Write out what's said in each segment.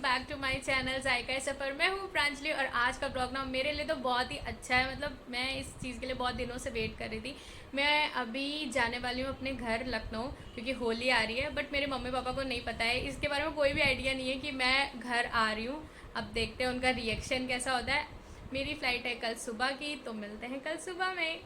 Back to my channel जायका सफ़र। मैं हूँ प्रांजलि और आज का ब्लॉग ना मेरे लिए तो बहुत ही अच्छा है। मतलब मैं इस चीज़ के लिए बहुत दिनों से वेट कर रही थी। मैं अभी जाने वाली हूँ अपने घर लखनऊ क्योंकि होली आ रही है, बट मेरे मम्मी पापा को नहीं पता है, इसके बारे में कोई भी आइडिया नहीं है कि मैं घर आ रही हूँ। अब देखते हैं उनका रिएक्शन कैसा होता है। मेरी फ़्लाइट है कल सुबह की, तो मिलते हैं कल सुबह में।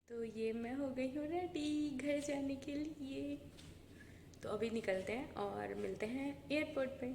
तो ये मैं हो गई हूँ रेडी घर जाने के लिए, तो अभी निकलते हैं और मिलते हैं एयरपोर्ट पे।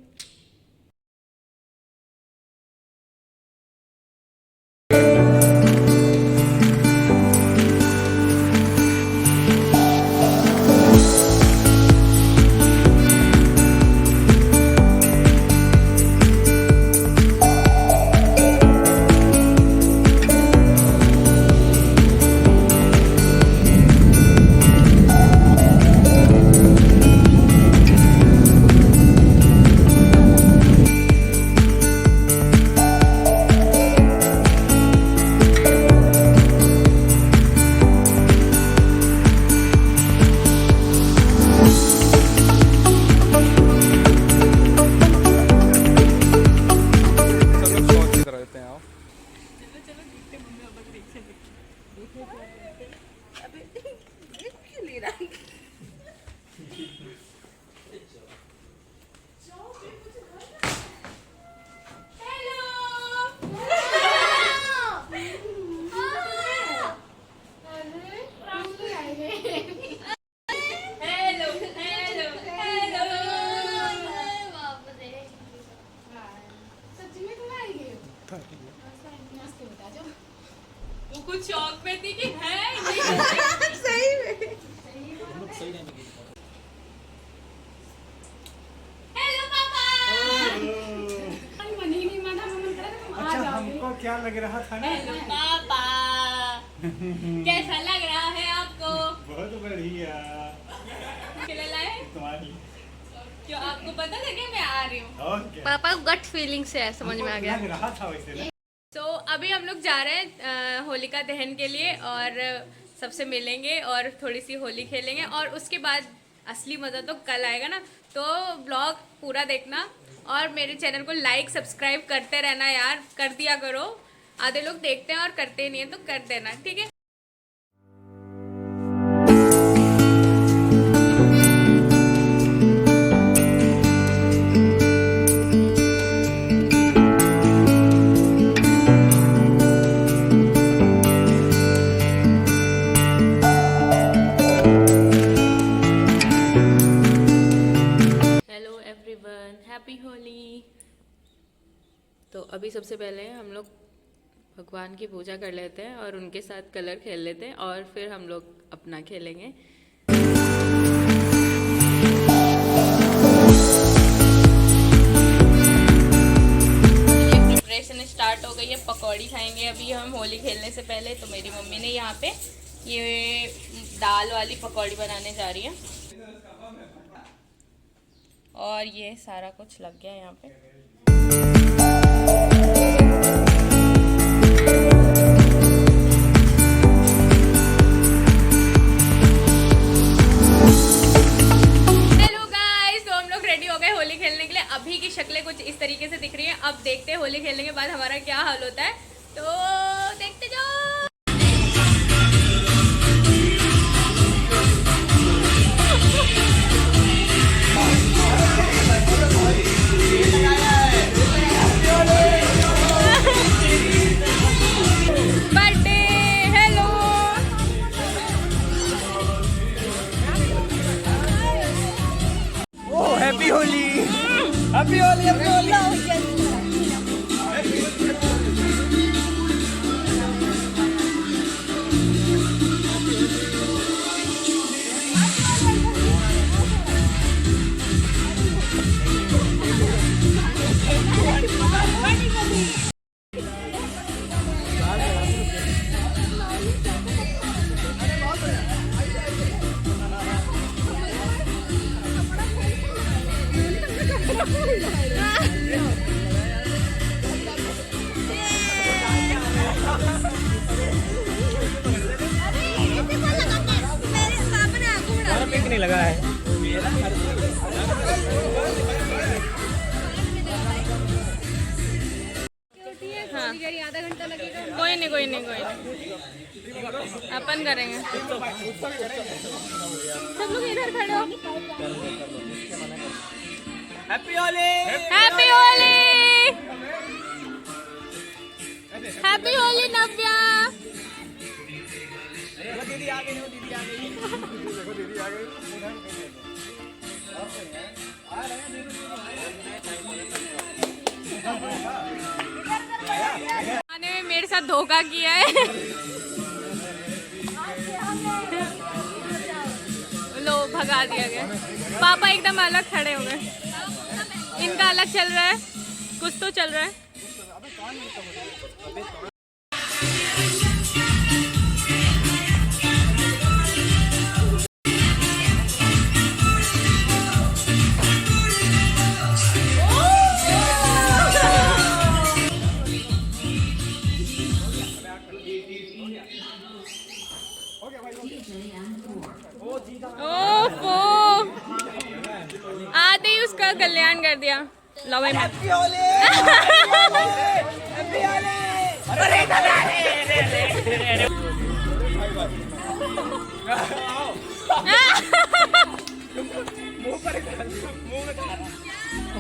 वो कुछ शौक में थी कि है सही में। हेलो पापा। मन ही नहीं माना, अच्छा हमको क्या लग रहा था ना। हेलो पापा। कैसा लग रहा है आपको? बहुत बढ़िया। लाए तुम्हारी क्यों, आपको पता था कि मैं आ रही हूँ? ओके। पापा गट फीलिंग से है, समझ में आ गया। लग रहा था वैसे ना। तो अभी हम लोग जा रहे हैं होलिका दहन के लिए और सबसे मिलेंगे और थोड़ी सी होली खेलेंगे और उसके बाद असली मज़ा तो कल आएगा ना। तो ब्लॉग पूरा देखना और मेरे चैनल को लाइक सब्सक्राइब करते रहना यार, कर दिया करो। आधे लोग देखते हैं और करते नहीं है, तो कर देना, ठीक है। हैप्पी होली। तो अभी सबसे पहले हम लोग भगवान की पूजा कर लेते हैं और उनके साथ कलर खेल लेते हैं और फिर हम लोग अपना खेलेंगे। ये प्रिपरेशन स्टार्ट हो गई है, पकौड़ी खाएंगे अभी हम होली खेलने से पहले। तो मेरी मम्मी ने यहाँ पे ये दाल वाली पकौड़ी बनाने जा रही है और ये सारा कुछ लग गया यहाँ पे। हेलो गाइस, तो हम लोग रेडी हो गए होली खेलने के लिए। अभी की शक्लें कुछ इस तरीके से दिख रही हैं। अब देखते हैं होली खेलने के बाद हमारा क्या हाल होता है, तो देखते जाओ। Happy Holi, happy Holi, happy Holi. कोई नहीं कोई नहीं कोई नहीं, अपन करेंगे। सब लोग इधर खड़े हो। Happy Holi. Happy Holi, happy Holi Navya. दीदी आ गई, दीदी आ गई, देखो दीदी आ गई। आने में मेरे साथ धोखा किया है। लो भगा दिया गया। पापा एकदम अलग खड़े हो गए, इनका अलग चल रहा है, कुछ तो चल रहा है। ओफो, आते ही उसका कल्याण कर दिया। लो भाई हैप्पी होली। हैप्पी होली। अरे दादा रे।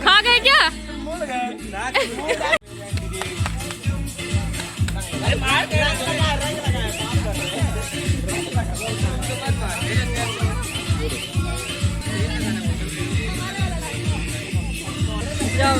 खा गए क्या? अरे मार दे, रंग लगा। जाओ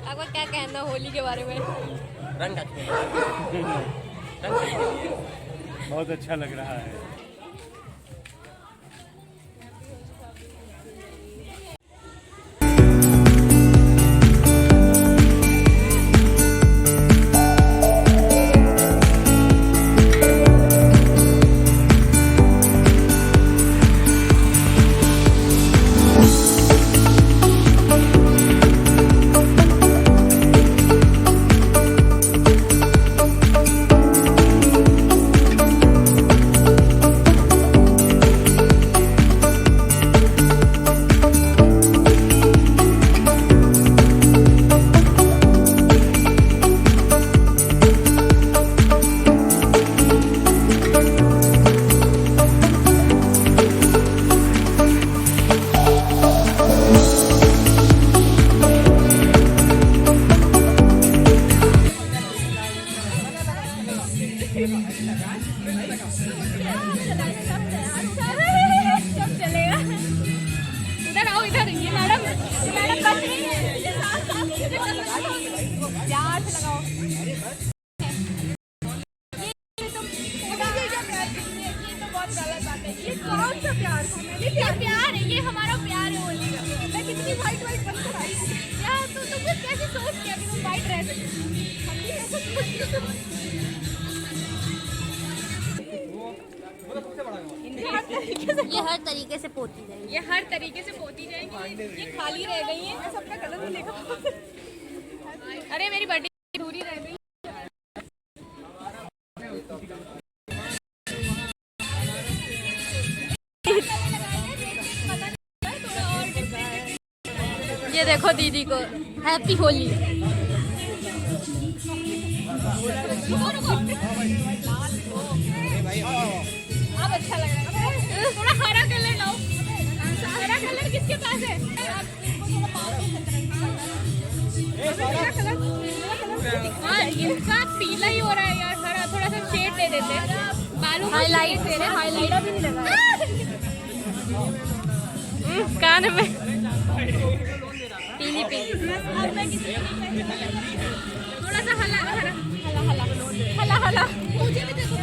आपका क्या कहना होली के बारे में? रंग बहुत अच्छा लग रहा है। इधर आओ, इधर। ये मैडम बच रही है। प्यार से लगाओ। ये कौन सा प्यार? ये प्यार है, ये हमारा प्यार है होली का। मैं कितनी वाइट बनकर आई थी यार, तो तुम कैसे सोच किया कि तुम वाइट रह सकते? हम भी ऐसा सोचते। ये हर तरीके से पोती जाएगी। ये हर तरीके से पोती जाएगी। ये खाली रह गई है। सबका कलर तो देखो। अरे मेरी बर्थडे अधूरी रह गई। ये देखो दीदी को हैप्पी होली। अब अच्छा लग रहा है। थोड़ा हरा कलर लाओ। हरा कलर किसके पास है? हाँ, इनका पीला ही हो रहा है यार। हरा थोड़ा सा शेड दे देते। बालों को हाईलाइट दे रहे, हाईलाइट भी नहीं लगा। कान में पीली पीली। थोड़ा सा हला हला हला हला हला। मुझे भी दे दो।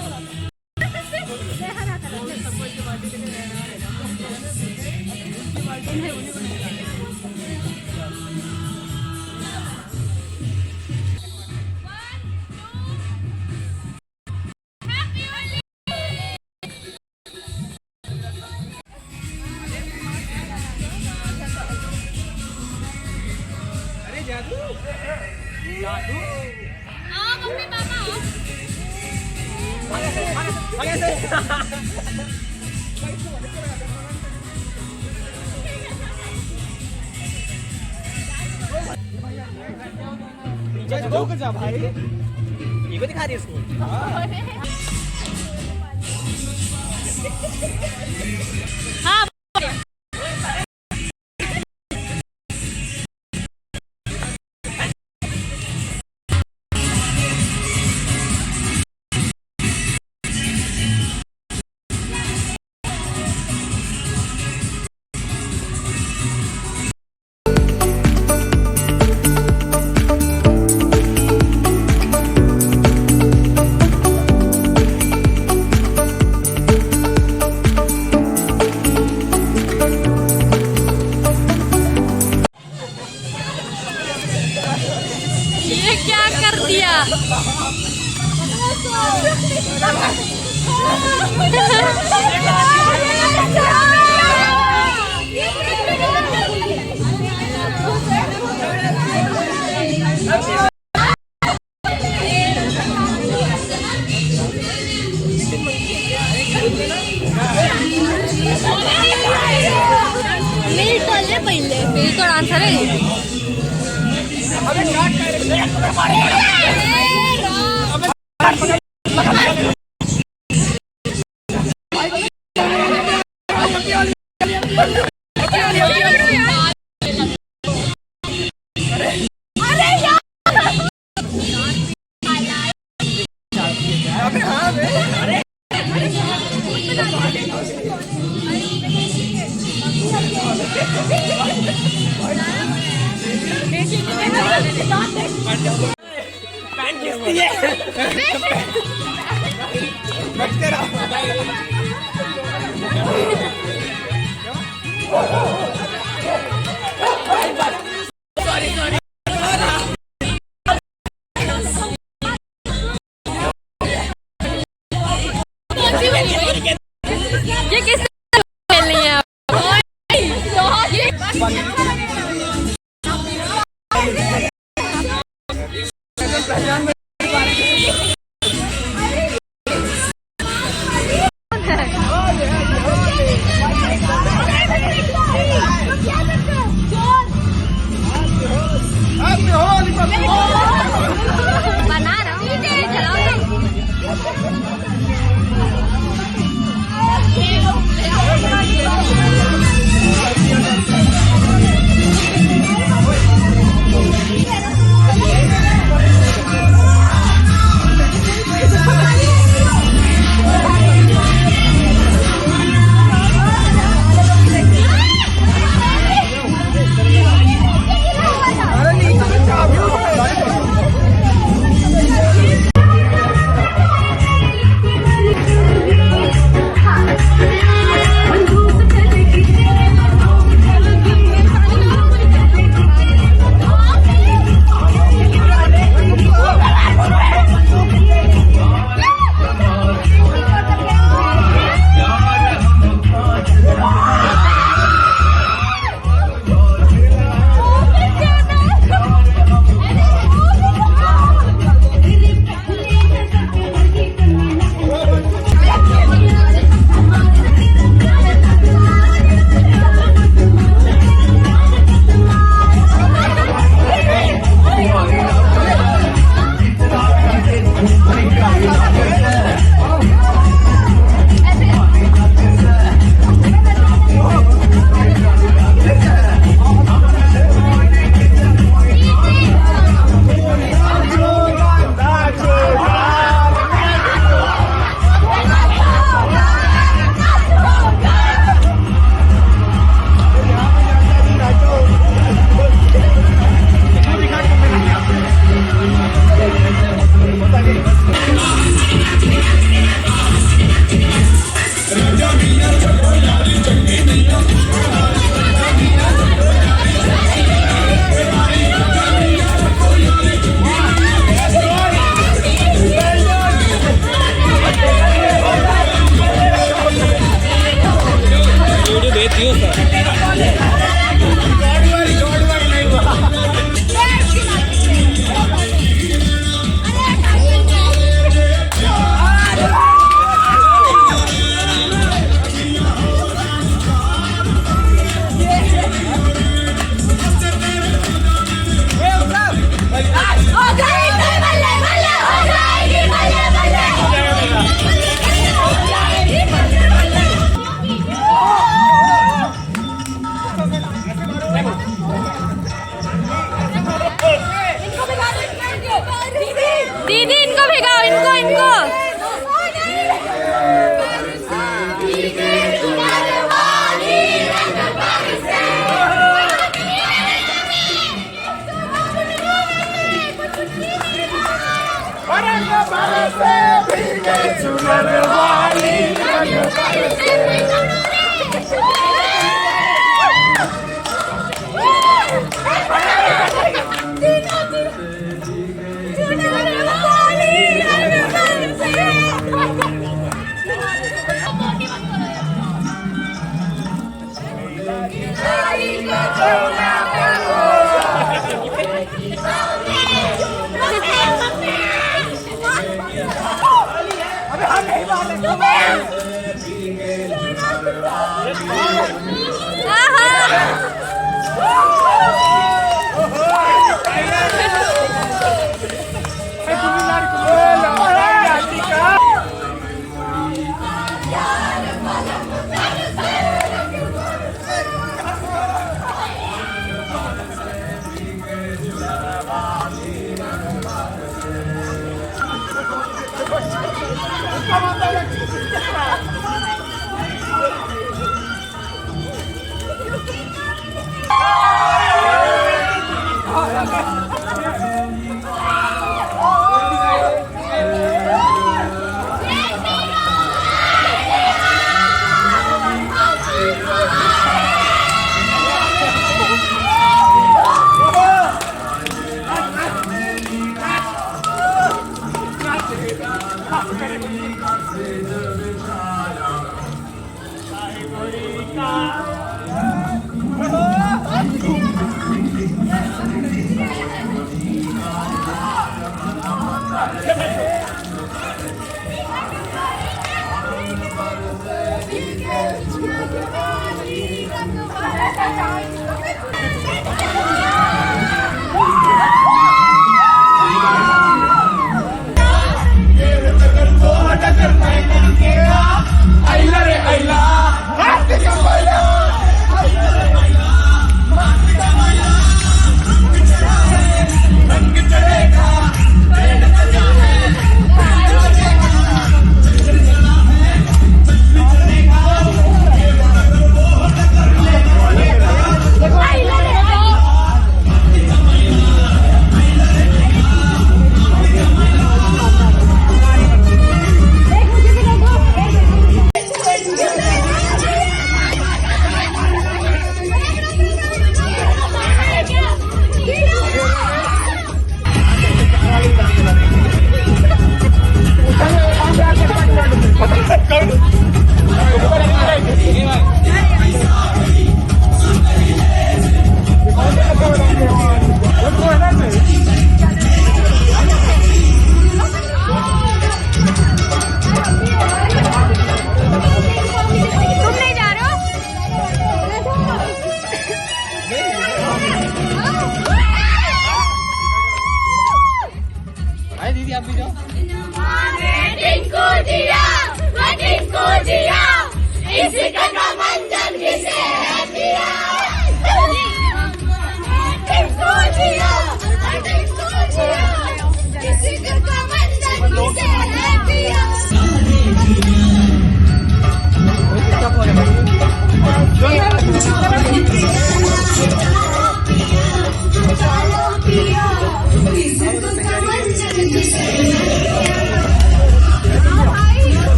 मम्मी पापा रुक जा भाई, ये को दिखा रही है इसको। हाँ ये क्या कर दिया? मेरी टोले पहले मेरी तो आंसर है ये किस खेल रही है बना रहा हूँ चलाओ दीदी इनको भिगाओ, इनको इनको।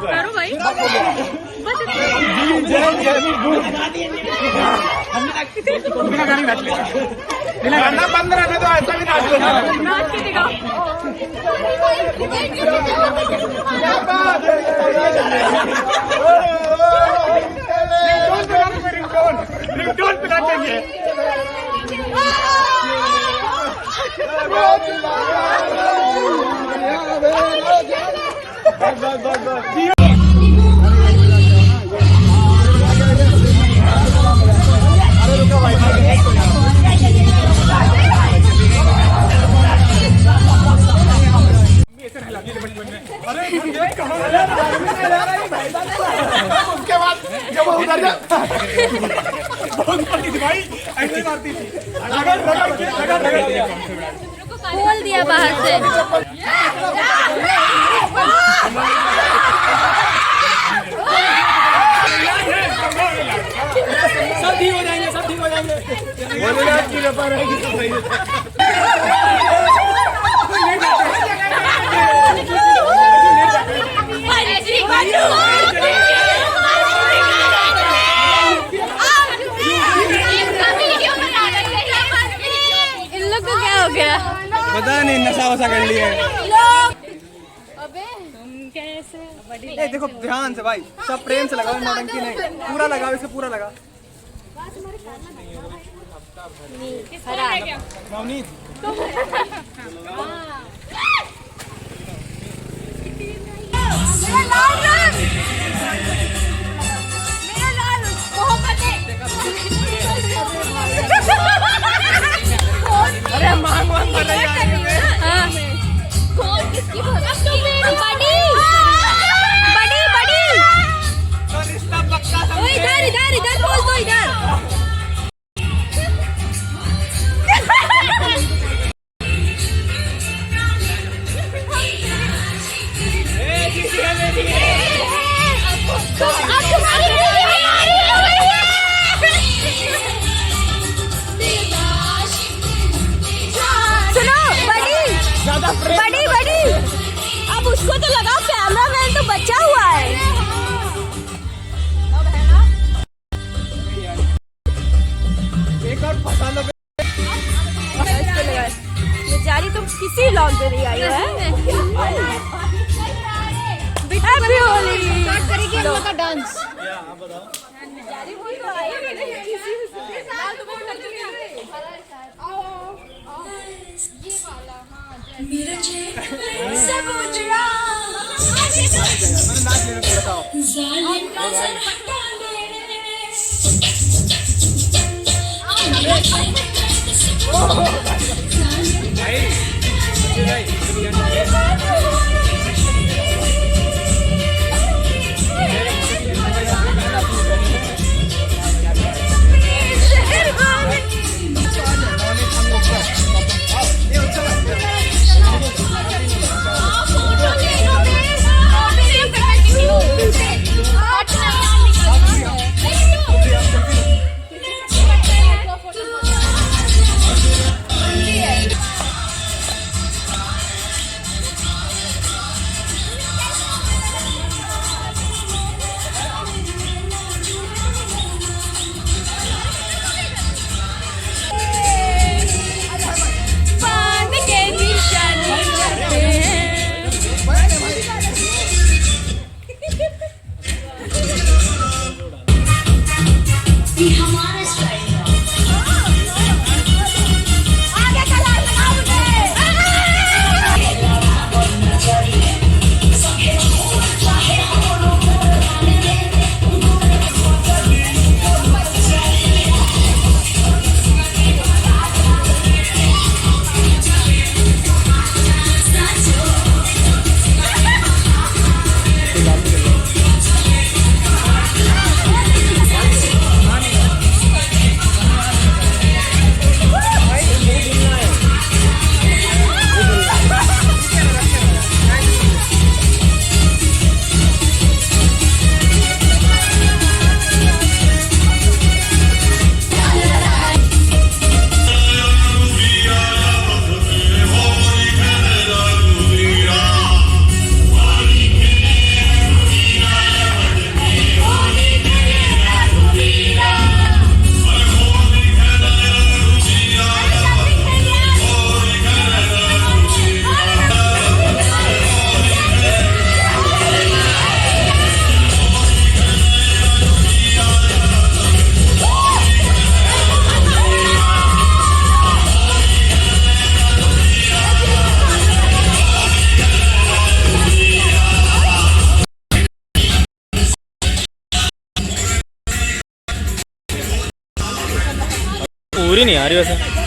करो भाई। बंद रहने दो, ऐसा भी नाच रिंगटोन पिला देंगे। उसके बाद जब वो उधर जा बहुत मारती थी भाई, ऐसे ही मारती थी। खोल दिया बाहर से। सब ठीक हो जाएंगे, सब ठीक हो जाएंगे। बोलेगा कि रफा रहेगी तो सही इन लोग को क्या हो गया? पता नहीं, नशा वशा कर लिया है। अबे तुम कैसे? ए देखो ध्यान से भाई, सब प्रेम से लगाओ, नौटंकी नहीं। पूरा लगाओ, इसे पूरा लगा। नवनीत अरे मांग मांग कर रही है। रिश्ता पक्का था। इधर इधर इधर बोल दो इधर। सुनो बड़ी बड़ी, अब उसको तो लगाओ, कैमरा मैन तो बचा हुआ है। एक और फंसा लो। बेचारी तुम किसी लॉक पे नहीं आई है। हैप्पी होली करेगी हम लोग का डांस। पूरी नहीं आ रही वैसे।